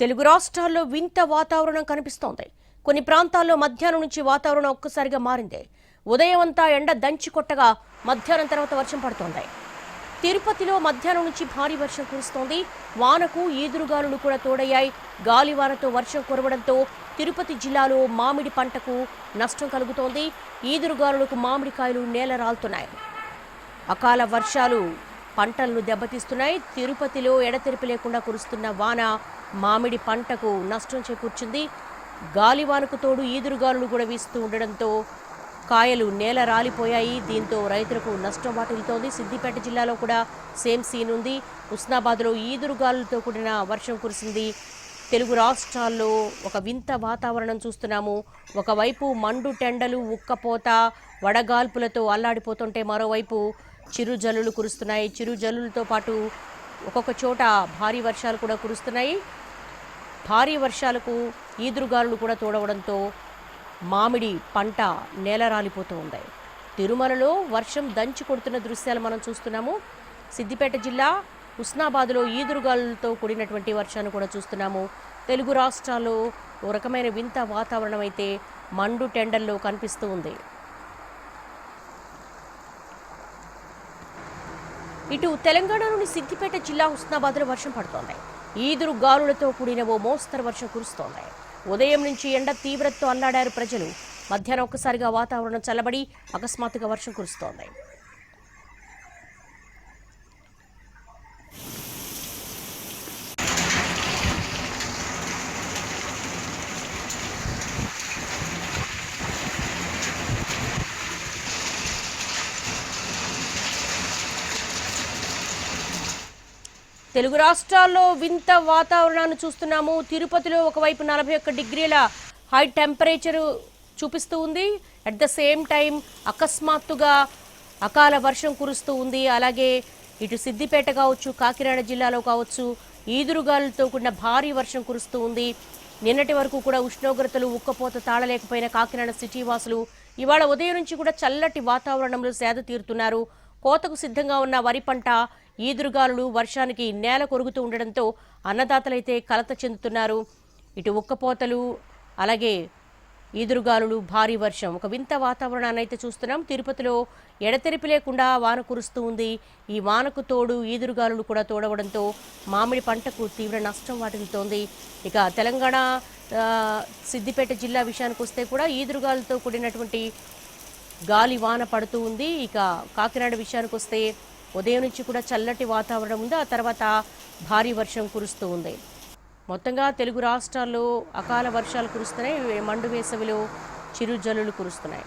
తెలుగు రాష్ట్రాల్లో వింత వాతావరణం కనిపిస్తోంది. కొన్ని ప్రాంతాల్లో మధ్యాహ్నం నుంచి వాతావరణం ఒక్కసారిగా మారింది. ఉదయం అంతా ఎండ దంచి కొట్టగా మధ్యాహ్నం తర్వాత వర్షం పడుతోంది. తిరుపతిలో మధ్యాహ్నం నుంచి భారీ వర్షం కురుస్తోంది. వానకు ఈదురుగాలులు కూడా తోడయ్యాయి. గాలివానతో వర్షం కురవడంతో తిరుపతి జిల్లాలో మామిడి పంటకు నష్టం కలుగుతోంది. ఈదురుగాలులకు మామిడికాయలు నేల రాలుతున్నాయి. అకాల వర్షాలు పంటలను దెబ్బతీస్తున్నాయి. తిరుపతిలో ఎడతెరిపి లేకుండా కురుస్తున్న వాన మామిడి పంటకు నష్టం చేకూర్చింది. గాలివానకు తోడు ఈదురుగాలులు కూడా వీస్తూ ఉండడంతో కాయలు నేల రాలిపోయాయి. దీంతో రైతులకు నష్టం వాటిల్లుతోంది. సిద్దిపేట జిల్లాలో కూడా సేమ్ సీన్ ఉంది. హుస్నాబాద్లో ఈదురుగాలులతో కూడిన వర్షం కురిసింది. తెలుగు రాష్ట్రాల్లో ఒక వింత వాతావరణం చూస్తున్నాము. ఒకవైపు మండు టెండలు, ఉక్కపోత, వడగాల్పులతో అల్లాడిపోతుంటే మరోవైపు చిరుజల్లులు కురుస్తున్నాయి. చిరుజల్లులతో పాటు ఒక్కొక్క చోట భారీ వర్షాలు కూడా కురుస్తున్నాయి. భారీ వర్షాలకు ఈదురుగాలులు కూడా తోడవడంతో మామిడి పంట నేలరాలిపోతూ ఉంది. తిరుమలలో వర్షం దంచి కొడుతున్న దృశ్యాలు మనం చూస్తున్నాము. సిద్దిపేట జిల్లా హుస్నాబాద్లో ఈదురుగాలులతో కూడినటువంటి వర్షాన్ని కూడా చూస్తున్నాము. తెలుగు రాష్ట్రాల్లో ఓ రకమైన వింత వాతావరణం అయితే మండు టెండల్లో కనిపిస్తూ ఉంది. ఇటు తెలంగాణలోని సిద్దిపేట జిల్లా హుస్నాబాద్లో వర్షం పడుతోంది. ఈదురు గాలులతో కూడిన ఓ మోస్తరు వర్షం కురుస్తోంది. ఉదయం నుంచి ఎండ తీవ్రతతో అల్లాడారు ప్రజలు. మధ్యాహ్నం ఒక్కసారిగా వాతావరణం చల్లబడి అకస్మాత్తుగా వర్షం కురుస్తోంది. తెలుగు రాష్ట్రాల్లో వింత వాతావరణాన్ని చూస్తున్నాము. తిరుపతిలో ఒకవైపు 41 డిగ్రీల హై టెంపరేచర్ చూపిస్తూ ఉంది. అట్ ద సేమ్ టైం అకస్మాత్తుగా అకాల వర్షం కురుస్తూ ఉంది. అలాగే ఇటు సిద్దిపేట కావచ్చు, కాకినాడ జిల్లాలో కావచ్చు ఈదురుగాలులతో కూడిన భారీ వర్షం కురుస్తూ ఉంది. నిన్నటి వరకు కూడా ఉష్ణోగ్రతలు ఉక్కపోత తాళలేకపోయిన కాకినాడ సిటీ వాసులు ఇవాళ ఉదయం నుంచి కూడా చల్లటి వాతావరణంలో సేద తీరుతున్నారు. కోతకు సిద్ధంగా ఉన్న వరి పంట ఈదురుగాలులు వర్షానికి నేల కొరుగుతూ ఉండడంతో అన్నదాతలైతే కలత చెందుతున్నారు. ఇటు ఉక్కపోతలు, అలాగే ఈదురుగాలులు, భారీ వర్షం, ఒక వింత వాతావరణాన్ని అయితే చూస్తున్నాం. తిరుపతిలో ఎడతెరిపి లేకుండా వాన కురుస్తూ ఉంది. ఈ వానకు తోడు ఈదురుగాలులు కూడా తోడవడంతో మామిడి పంటకు తీవ్ర నష్టం వాటిల్లుతోంది. ఇక తెలంగాణ సిద్దిపేట జిల్లా విషయానికి వస్తే కూడా ఈదురుగాలులతో కూడినటువంటి గాలి వాన పడుతూ ఉంది. ఇక కాకినాడ విషయానికి వస్తే ఉదయం నుంచి కూడా చల్లటి వాతావరణం ఉంది. ఆ తర్వాత భారీ వర్షం కురుస్తూ ఉంది. మొత్తంగా తెలుగు రాష్ట్రాల్లో అకాల వర్షాలు కురుస్తున్నాయి. మండు వేసవిలో చిరుజల్లులు కురుస్తున్నాయి.